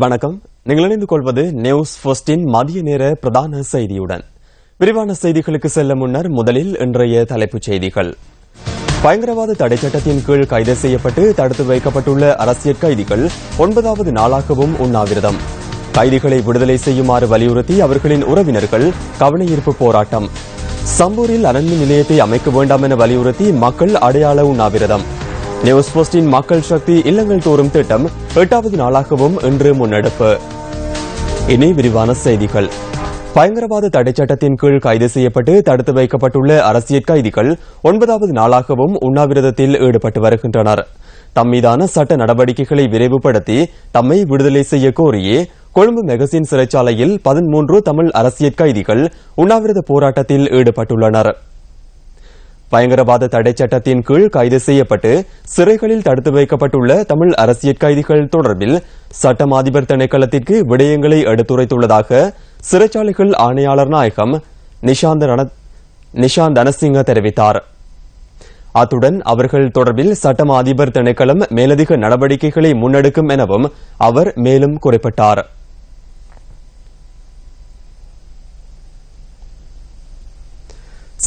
வணக்கம். நீங்கள் இணைந்து கொள்வது நியூஸ் ஃபர்ஸ்டின் மதிய நேர பிரதான செய்தியுடன். விரிவான செய்திகளுக்கு செல்ல முன்னர் முதலில் இன்றைய தலைப்புச் செய்திகள். பயங்கரவாத தடை சட்டத்தின் கீழ் கைது செய்யப்பட்டு தடுத்து வைக்கப்பட்டுள்ள அரசியல் கைதிகள் 9வது நாளாகவும் உண்ணாவிரதம். கைதிகளை விடுதலை செய்யுமாறு வலியுறுத்தி அவர்களின் உறவினர்கள் கவனஈர்ப்பு போராட்டம். சம்பூரில் அனல்மின் நிலையத்தை அமைக்க வேண்டாம் என வலியுறுத்தி மக்கள் அடையாள உண்ணாவிரதம். நியூஸ் போஸ்டின் மக்கள் சக்தி இல்லங்கள் தோறும் திட்டம் 8வது நாளாகவும் இன்று முன்னெடுப்பு. இனி விரிவான செய்திகள். பயங்கரவாத தடை சட்டத்தின் கீழ் கைது செய்யப்பட்டு தடுத்து வைக்கப்பட்டுள்ள அரசியல் கைதிகள் 9வது நாளாகவும் உண்ணாவிரதத்தில் ஈடுபட்டு வருகின்றனர். தம்மீதான சட்ட நடவடிக்கைகளை விரைவுபடுத்தி தம்மை விடுதலை செய்ய கோரியே கொழும்பு மெகசின் சிறைச்சாலையில் 13 தமிழ் அரசியல் கைதிகள் உண்ணாவிரத போராட்டத்தில் ஈடுபட்டுள்ளனர். பயங்கரவாத தடை சட்டத்தின் கீழ் கைது செய்யப்பட்டு சிறைகளில் தடுத்து வைக்கப்பட்டுள்ள தமிழ் அரசியல் கைதிகள் தொடர்பில் சட்டம் அதிபர் திணைக்களத்திற்கு விடயங்களை எடுத்துரைத்துள்ளதாக சிறைச்சாலைகள் ஆணையாளர் நாயகம் நிஷாந்த் தனசிங்க தெரிவித்தார். அத்துடன் அவர்கள் தொடர்பில் சட்டம் அதிபர் திணைக்களம் மேலதிக நடவடிக்கைகளை முன்னெடுக்கும் எனவும் அவர் மேலும் குறிப்பிட்டார்.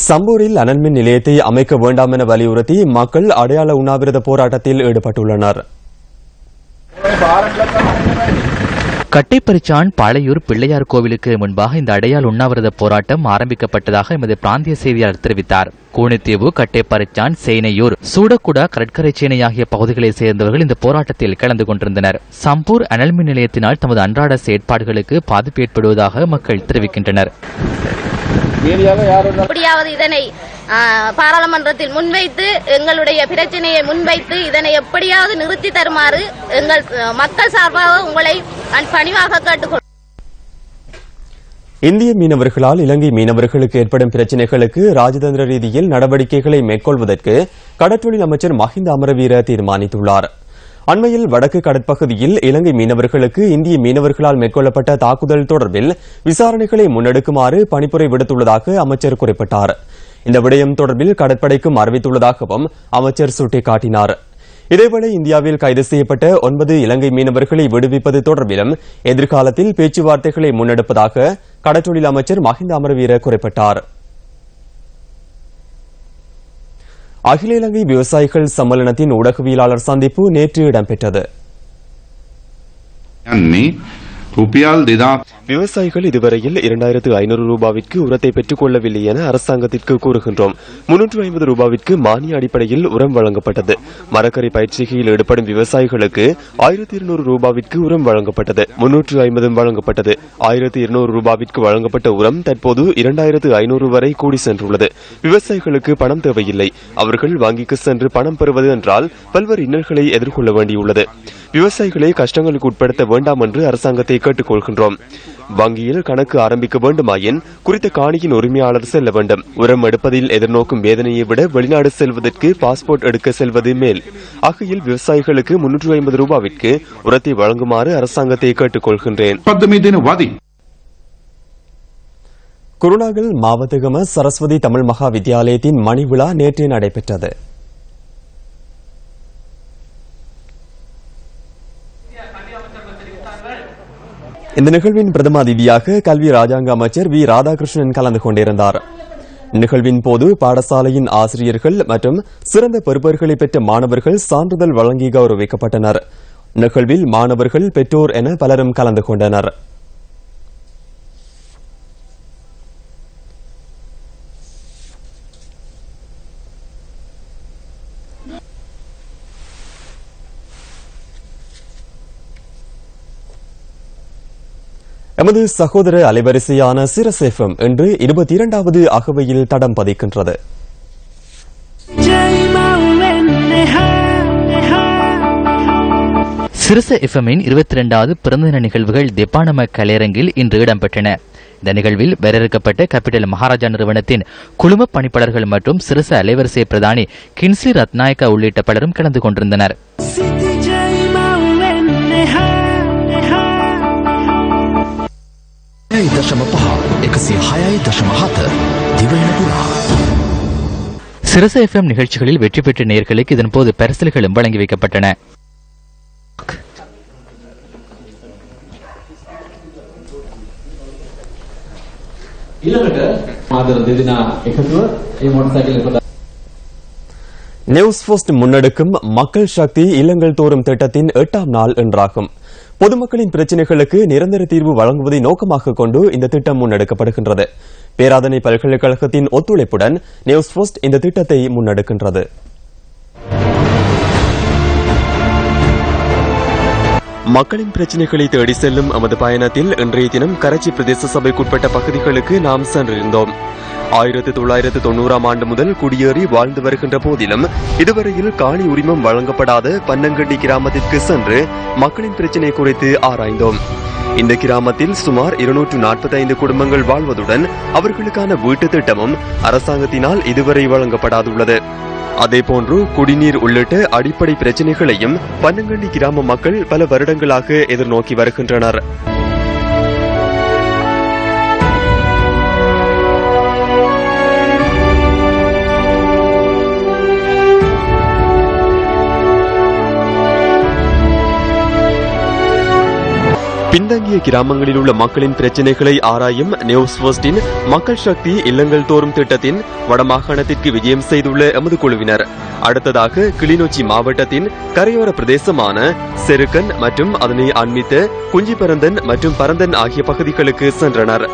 சம்பூரில் அனல்மின் நிலையத்தை அமைக்க வேண்டாம் என வலியுறுத்தி மக்கள் அடையாள உண்ணாவிரத போராட்டத்தில் ஈடுபட்டுள்ளனர். கட்டைப்பரிச்சான் பாளையூர் பிள்ளையார் கோவிலுக்கு முன்பாக இந்த அடையாள உண்ணாவிரத போராட்டம் ஆரம்பிக்கப்பட்டதாக எமது பிராந்திய செய்தியாளர் தெரிவித்தார். கூனித்தீவு, கட்டைப்பரிச்சான், சேனையூர், சூடக்குடா, கடற்கரை சேனை ஆகிய பகுதிகளைச் சேர்ந்தவர்கள் இந்த போராட்டத்தில் கலந்து கொண்டிருந்தனர். சம்பூர் அனல்மின் நிலையத்தினால் தமது அன்றாட செயற்பாடுகளுக்கு பாதிப்பு ஏற்படுவதாக மக்கள் தெரிவிக்கின்றனர். எப்படியாவது இதனை பாராளுமன்றத்தில் முன்வைத்து எங்களுடைய பிரச்சனையை முன்வைத்து இதனை எப்படியாவது நிறுத்தி தருமாறு எங்கள் மக்கள் சார்பாக உங்களை பணிவாக கேட்டுக்கொள்கிறோம். இந்திய மீனவர்களால் இலங்கை மீனவர்களுக்கு ஏற்படும் பிரச்சினைகளுக்கு ராஜதந்திர ரீதியில் நடவடிக்கைகளை மேற்கொள்வதற்கு கடற்றொழில் அமைச்சர் மஹிந்த அமரவீர தீர்மானித்துள்ளார். அண்மையில் வடக்கு கடற்பகுதியில் இலங்கை மீனவர்களுக்கு இந்திய மீனவர்களால் மேற்கொள்ளப்பட்ட தாக்குதல் தொடர்பில் விசாரணைகளை முன்னெடுக்குமாறு பணிப்புரை விடுத்துள்ளதாக அமைச்சர் குறிப்பிட்டார். இந்த விடயம் தொடர்பில் கடற்படைக்கும் அறிவித்துள்ளதாகவும் அமைச்சர் சுட்டிக்காட்டினார். இதேவேளை இந்தியாவில் கைது செய்யப்பட்ட 9 இலங்கை மீனவர்களை விடுவிப்பது தொடர்பிலும் எதிர்காலத்தில் பேச்சுவார்த்தைகளை முன்னெடுப்பதாக கடற்றொழில் அமைச்சர் மஹிந்த அமரவீர குறிப்பிட்டார். அகில இலங்கை விவசாயிகள் சம்மேளனத்தின் ஊடகவியலாளர் சந்திப்பு நேற்று இடம்பெற்றது. விவசாயிகள் இதுவரையில் 2500 ரூபாவிற்கு உரத்தை பெற்றுக் கொள்ளவில்லை என அரசாங்கத்திற்கு கூறுகின்றோம். 350 ரூபாவிற்கு மானிய அடிப்படையில் உரம் வழங்கப்பட்டது. மரக்கறி பயிற்சிகையில் ஈடுபடும் விவசாயிகளுக்கு 1200 ரூபாவிற்கு உரம் வழங்கப்பட்டது. 350 வழங்கப்பட்டது. 1200 ரூபாவிற்கு வழங்கப்பட்ட உரம் தற்போது 2500 வரை கூடி சென்றுள்ளது. விவசாயிகளுக்கு பணம் தேவையில்லை. அவர்கள் வங்கிக்கு சென்று பணம் பெறுவது என்றால் பல்வேறு இன்னல்களை எதிர்கொள்ள வேண்டியுள்ளது. விவசாயிகளை கஷ்டங்களுக்கு உட்படுத்த வேண்டாம் என்று அரசாங்கத்தை கேட்டுக் கொள்கின்றோம். வங்கியில் கணக்கு ஆரம்பிக்க வேண்டுமாயின் குறித்த காணியின் உரிமையாளர் செல்ல வேண்டும். உரம் எடுப்பதில் எதிர்நோக்கும் வேதனையை விட வெளிநாடு செல்வதற்கு பாஸ்போர்ட் எடுக்க செல்வது மேல். ஆகையில் விவசாயிகளுக்கு 350 ரூபாவிற்கு உரத்தை வழங்குமாறு அரசாங்கத்தை கேட்டுக் கொள்கின்றேன். குருநாகல் மாவட்டகம சரஸ்வதி தமிழ் மகா வித்தியாலயத்தின் மணி விழா நேற்று நடைபெற்றது. இந்த நிகழ்வின் பிரதம அதிதியாக கல்வி ராஜாங்க அமைச்சர் வி ராதாகிருஷ்ணன் கலந்து கொண்டிருந்தார். நிகழ்வின் போது பாடசாலையின் ஆசிரியர்கள் மற்றும் சிறந்த பெறுபர்களை பெற்ற மாணவர்கள் சான்றிதழ் வழங்கி கௌரவிக்கப்பட்டனர். நிகழ்வில் மாணவர்கள், பெற்றோர் என பலரும் கலந்து கொண்டனர். எமது சகோதர அலைவரிசையான சிரஸ் எஃப்எம் இன்று 22வது அகவையில் தடம் பதிக்கின்றது. சிரஸ் எஃப்எம்மின் 22வது பிறந்ததின நிகழ்வுகள் தெப்பானம கலையரங்கில் இன்று இடம்பெற்றன. இந்த நிகழ்வில் வரையறுக்கப்பட்ட கேபிட்டல் மகாராஜா நிறுவனத்தின் குழும பணிப்பாளர்கள் மற்றும் சிரச அலைவரிசை பிரதானி கின்ஸ்லி ரத்நாயக்கா உள்ளிட்ட பலரும் கலந்து கொண்டிருந்தனர். சிரச எஃப்எம் நிகழ்ச்சிகளில் வெற்றி பெற்ற நேயர்களுக்கு இதன்போது பரிசில்களும் வழங்கி வைக்கப்பட்டன. நியூஸ் ஃபர்ஸ்ட் முன்னெடுக்கும் மக்கள் சக்தி இல்லங்கள் தோறும் திட்டத்தின் 8ஆம் நாள் என்றாகும். பொதுமக்களின் பிரச்சினைகளுக்கு நிரந்தர தீர்வு வழங்குவதை நோக்கமாக கொண்டு இந்த திட்டம் முன்னெடுக்கப்படுகின்றது. பேராதனை பல்கலைக்கழகத்தின் ஒத்துழைப்புடன் நியூஸ் ஃபர்ஸ்ட் இந்த திட்டத்தை முன்னெடுக்கின்றது. மக்களின் பிரச்சினைகளை தேடி செல்லும் எமது பயணத்தில் இன்றைய தினம் கரைச்சி பிரதேச சபைக்குட்பட்ட பகுதிகளுக்கு நாம் சென்றிருந்தோம். 1990ஆம் ஆண்டு முதல் குடியேறி வாழ்ந்து வருகின்ற போதிலும் இதுவரையில் காணி உரிமம் வழங்கப்படாத பன்னங்கண்டி கிராமத்திற்கு சென்று மக்களின் பிரச்சினை குறித்து ஆராய்ந்தோம். இந்த கிராமத்தில் சுமார் 245 குடும்பங்கள் வாழ்வதுடன் அவர்களுக்கான வீட்டு திட்டமும் அரசாங்கத்தினால் இதுவரை வழங்கப்படாதுள்ளது. அதேபோன்று குடிநீர் உள்ளிட்ட அடிப்படை பிரச்சினைகளையும் பன்னங்கண்டி கிராம மக்கள் பல வருடங்களாக எதிர்நோக்கி வருகின்றனர். பின்தங்கிய கிராமங்களில் உள்ள மக்களின் பிரச்சினைகளை ஆராயும் நியூஸ் ஃபர்ஸ்டின் மக்கள் சக்தி இல்லங்கள் தோறும் திட்டத்தின் வடமாகாணத்திற்கு விஜயம் செய்துள்ள எமது குழுவினர் அடுத்ததாக கிளிநொச்சி மாவட்டத்தின் கரையோர பிரதேசமான செருக்கன் மற்றும் அதனை அண்மித்த குஞ்சிபரந்தன் மற்றும் பரந்தன் ஆகிய பகுதிகளுக்கு சென்றனர்.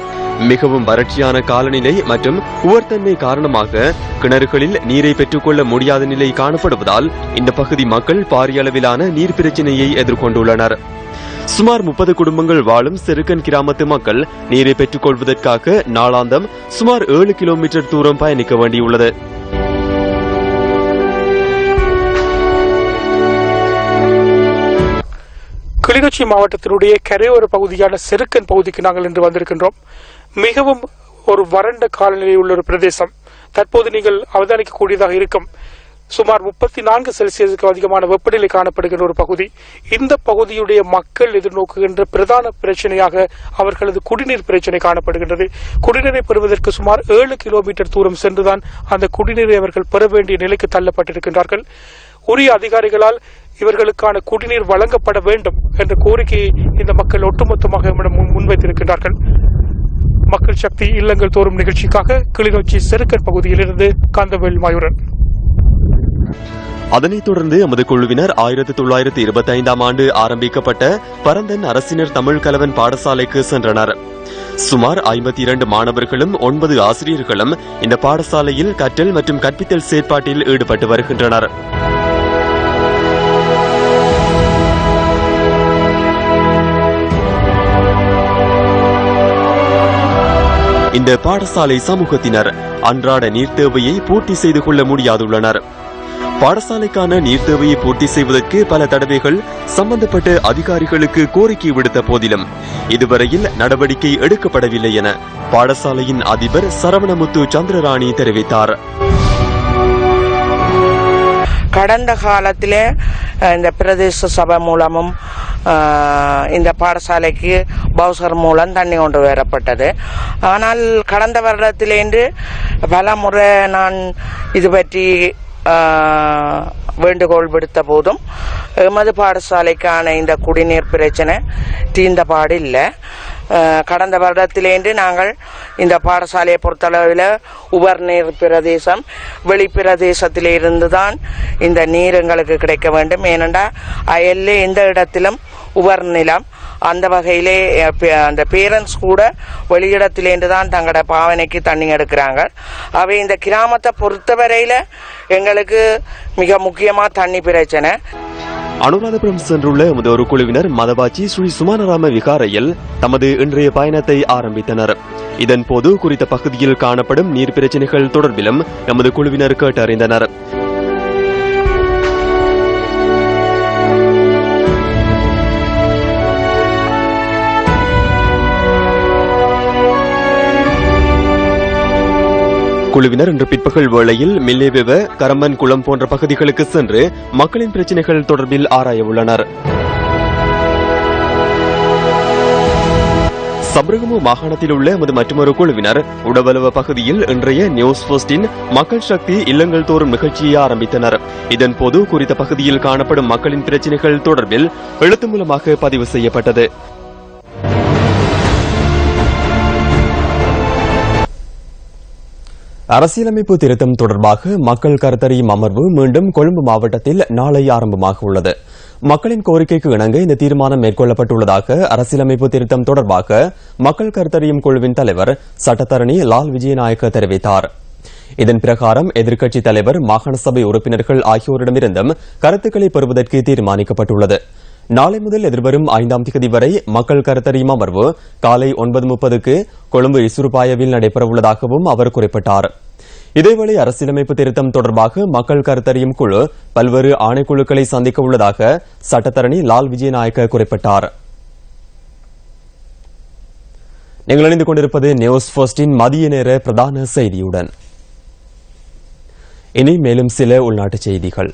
மிகவும் வறட்சியான காலநிலை மற்றும் உவர்த்தன்மை காரணமாக கிணறுகளில் நீரை பெற்றுக்கொள்ள முடியாத நிலை காணப்படுவதால் இந்த பகுதி மக்கள் பாரிய அளவிலான நீர் பிரச்சினையை எதிர்கொண்டுள்ளனர். சுமார் 30 குடும்பங்கள் வாழும் செருக்கன் கிராமத்து மக்கள் நீரை பெற்றுக் கொள்வதற்காக நாளாந்தம் சுமார் 7 கிலோமீட்டர் தூரம் பயணிக்க வேண்டியுள்ளது. கிளிநொச்சி மாவட்டத்தினுடைய கரையோர பகுதியான செருக்கன் பகுதிக்கு நாங்கள் இன்று வந்திருக்கின்றோம். மிகவும் ஒரு வறண்ட காலநிலை உள்ள ஒரு பிரதேசம். தற்போது நீங்கள் அவதானிக்கக்கூடியதாக இருக்கும் சுமார் 34 செல்சியஸுக்கு அதிகமான வெப்பநிலை காணப்படுகின்ற ஒரு பகுதி. இந்த பகுதியுடைய மக்கள் எதிர்நோக்குகின்ற பிரதான பிரச்சனையாக அவர்களது குடிநீர் பிரச்சனை காணப்படுகின்றது. குடிநீரை பெறுவதற்கு சுமார் 7 கிலோமீட்டர் தூரம் சென்றுதான் அந்த குடிநீரை அவர்கள் பெற வேண்டிய நிலைக்கு தள்ளப்பட்டிருக்கின்றார்கள். உரிய அதிகாரிகளால் இவர்களுக்கான குடிநீர் வழங்கப்பட வேண்டும் என்ற கோரிக்கையை இந்த மக்கள் ஒட்டுமொத்தமாக முன்வைத்திருக்கின்றார்கள். மக்கள் சக்தி இல்லங்கள் தோறும் நிகழ்ச்சிக்காக கிளிநொச்சி செருக்கன் பகுதியிலிருந்து கந்தவேல் மாயூரன். அதனைத் தொடர்ந்து எமது குழுவினர் 1925ஆம் ஆண்டு ஆரம்பிக்கப்பட்ட பரந்தன் அரசினர் தமிழ் கலவன் பாடசாலைக்கு சென்றனர். சுமார் 52 மாணவர்களும் 9 ஆசிரியர்களும் இந்த பாடசாலையில் கற்றல் மற்றும் கற்பித்தல் செயற்பாட்டில் ஈடுபட்டு வருகின்றனர். இந்த பாடசாலை சமூகத்தினர் அன்றாட நீர் தேவையை பூர்த்தி செய்து கொள்ள முடியாதுள்ளனர். பாடசாலைக்கான நீர் தேவையை பூர்த்தி செய்வதற்கு பல தடவைகள் சம்பந்தப்பட்ட அதிகாரிகளுக்கு கோரிக்கை விடுத்த போதிலும் இதுவரையில் நடவடிக்கை எடுக்கப்படவில்லை என பாடசாலையின் அதிபர் சரவணமுத்து சந்திரராணி தெரிவித்தார். கடந்த காலத்திலே இந்த பிரதேச சபை மூலமும் இந்த பாடசாலைக்கு பவுசர் மூலம் தண்ணி கொண்டு வரப்பட்டது. ஆனால் கடந்த வருடத்திலேந்து பல முறை நான் இது பற்றி வேண்டுகோள் விடுத்த போதும் எமது பாடசாலைக்கான இந்த குடிநீர் பிரச்சனை தீர்ந்தபாடு இல்லை. கடந்த வருடத்திலேந்து நாங்கள் இந்த பாடசாலையை பொறுத்தளவில் உபர்நீர் பிரதேசம் வெளிப்பிரதேசத்திலிருந்து தான் இந்த நீர் எங்களுக்கு கிடைக்க வேண்டும். ஏனென்றால் அயல்ல எந்த இடத்திலும் உவர் நிலம், அந்த வகையிலே அந்த பேரண்ட்ஸ் கூட வெளியிடத்திலேருந்து தான் தங்களோட பாவனைக்கு தண்ணி எடுக்கிறாங்க. அவை இந்த கிராமத்தை பொறுத்தவரையில எங்களுக்கு மிக முக்கியமா தண்ணி பிரச்சனை. அனுராதபுரம் சென்றுள்ள எமது ஒரு குழுவினர் மதவாச்சி ஸ்ரீ சுமானராம விகாரையில் தமது இன்றைய பயணத்தை ஆரம்பித்தனர். இதன்போது குறித்த பகுதியில் காணப்படும் நீர் பிரச்சினைகள் தொடர்பிலும் எமது குழுவினர் கேட்டறிந்தனர். குழுவினர் இன்று பிற்பகல் வேளையில் மில்லேவெவ, கரம்பன் குளம் போன்ற பகுதிகளுக்கு சென்று மக்களின் பிரச்சினைகள் தொடர்பில் ஆராய உள்ளனர். சப்ரகமு மாகாணத்தில் உள்ள எமது மற்றொரு குழுவினர் உடவலவ பகுதியில் இன்றைய நியூஸ் ஃபர்ஸ்டின் மக்கள் சக்தி இல்லங்கள் தோறும் நிகழ்ச்சியை ஆரம்பித்தனர். இதன்போது குறித்த பகுதியில் காணப்படும் மக்களின் பிரச்சினைகள் தொடர்பில் எழுத்து மூலமாக பதிவு செய்யப்பட்டது. அரசியலமைப்பு திருத்தம் தொடர்பாக மக்கள் கருத்தறியும் அமர்வு மீண்டும் கொழும்பு மாவட்டத்தில் நாளை ஆரம்பமாக உள்ளது. மக்களின் கோரிக்கைக்கு இணங்க இந்த தீர்மானம் மேற்கொள்ளப்பட்டுள்ளதாக அரசியலமைப்பு திருத்தம் தொடர்பாக மக்கள் கருத்தறியும் குழுவின் தலைவர் சட்டத்தரணி லால் விஜயநாயக்க தெரிவித்தார். இதன் பிரகாரம் எதிர்க்கட்சித் தலைவர், மாகாண சபை உறுப்பினர்கள் ஆகியோரிடமிருந்தும் கருத்துக்களை பெறுவதற்கு தீர்மானிக்கப்பட்டுள்ளது. நாளை முதல் எதிர்வரும் 5ஆம் தேதி வரை மக்கள் கருத்தறியும் அமர்வு காலை 9:30க்கு கொழும்பு இசுருபாயவில் நடைபெறவுள்ளதாகவும் அவர் குறிப்பிட்டார். இதேவேளை அரசியலமைப்பு திருத்தம் தொடர்பாக மக்கள் கருத்தறியும் குழு பல்வேறு ஆணைக்குழுக்களை சந்திக்க உள்ளதாக சட்டத்தரணி லால் விஜயநாயக்க குறிப்பிட்டார். நீங்கள் இணைந்து கொண்டிருப்பது நியூஸ் ஃபர்ஸ்டின் மதிய நேர பிரதான செய்தியுடன். இனி மேலும் சில உள்நாட்டுச் செய்திகள்.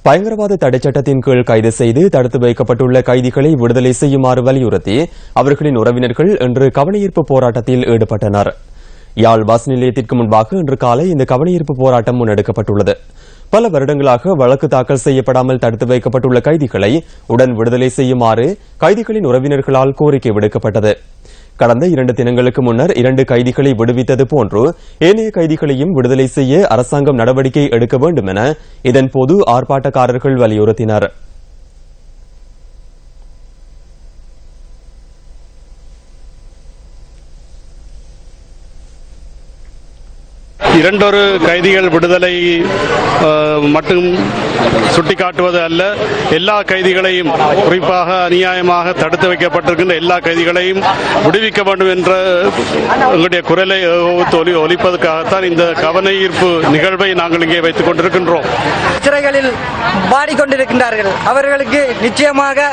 பயங்கரவாத தடைச்சட்டத்தின் கீழ் கைது செய்து தடுத்து வைக்கப்பட்டுள்ள கைதிகளை விடுதலை செய்யுமாறு வலியுறுத்தி அவர்களின் உறவினர்கள் இன்று கவனஈர்ப்பு போராட்டத்தில் ஈடுபட்டனர். யாழ் பஸ் நிலையத்திற்கு முன்பாக இன்று காலை இந்த கவனஈர்ப்பு போராட்டம் முன்னெடுக்கப்பட்டுள்ளது. பல வருடங்களாக வழக்கு தாக்கல் செய்யப்படாமல் தடுத்து வைக்கப்பட்டுள்ள கைதிகளை உடன் விடுதலை செய்யுமாறு கைதிகளின் உறவினர்களால் கோரிக்கை விடுக்கப்பட்டது. கடந்த 2 தினங்களுக்கு முன்னர் 2 கைதிகளை விடுவித்தது போன்று ஏனைய கைதிகளையும் விடுதலை செய்ய அரசாங்கம் நடவடிக்கை எடுக்க வேண்டும் என இதன்போது ஆர்ப்பாட்டக்காரர்கள் வலியுறுத்தினர். இரண்டொரு கைதிகள் விடுதலை மட்டும் சுட்டிக்காட்டுவது அல்ல, எல்லா கைதிகளையும், குறிப்பாக அநியாயமாக தடுத்து வைக்கப்பட்டிருக்கின்ற எல்லா கைதிகளையும் விடுவிக்க வேண்டும் என்ற எங்களுடைய குரலை ஒலிப்பதற்காகத்தான் இந்த கவன ஈர்ப்பு நிகழ்வை நாங்கள் இங்கே வைத்துக் கொண்டிருக்கின்றோம். சிறைகளில் பாடிக்கொண்டிருக்கின்றார்கள். அவர்களுக்கு நிச்சயமாக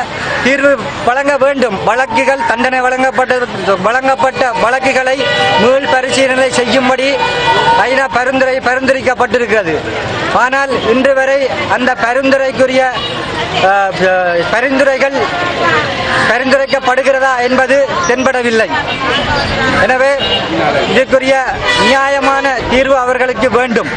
தீர்வு வழங்க வேண்டும். வழக்குகள் தண்டனை வழங்கப்பட்ட வழக்குகளை மீள் பரிசீலனை செய்யும்படி ஐநா பரிந்துரைக்கப்பட்டிருக்கிறது. ஆனால் இன்று வரை அந்த பரிந்துரைக்குரிய பரிந்துரைகள் பரிந்துரைக்கப்படுகிறதா என்பது தென்படவில்லை. எனவே இதற்குரிய நியாயமான தீர்வு அவர்களுக்கு வேண்டும்.